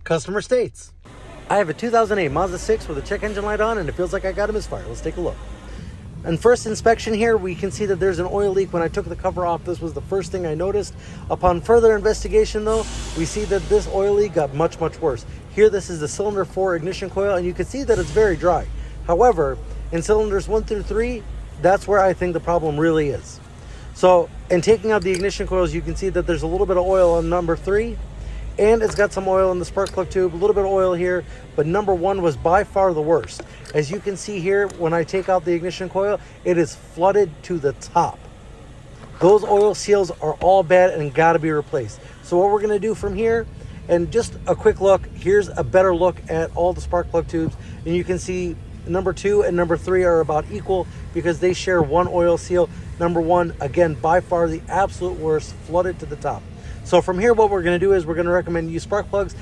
Customer states, I have a 2008 Mazda 6 with a check engine light on and it feels like I got a misfire. Let's take a look. And first inspection here, we can see that there's an oil leak. When I took the cover off, this was the first thing I noticed. Upon further investigation though, we see that this oil leak got much worse. Here, this is the cylinder 4 ignition coil, and you can see that it's very dry. However, in cylinders 1 through 3, that's where I think the problem really is. So, in taking out the ignition coils, you can see that there's a little bit of oil on number 3, and it's got some oil in the spark plug tube, a little bit of oil here, but number 1 was by far the worst. As you can see here, when I take out the ignition coil, it is flooded to the top. Those oil seals are all bad and gotta be replaced. So what we're gonna do from here, and just a quick look, here's a better look at all the spark plug tubes, and you can see number 2 and number 3 are about equal because they share one oil seal. Number 1, again, by far the absolute worst, flooded to the top. So from here, what we're gonna do is we're gonna recommend use spark plugs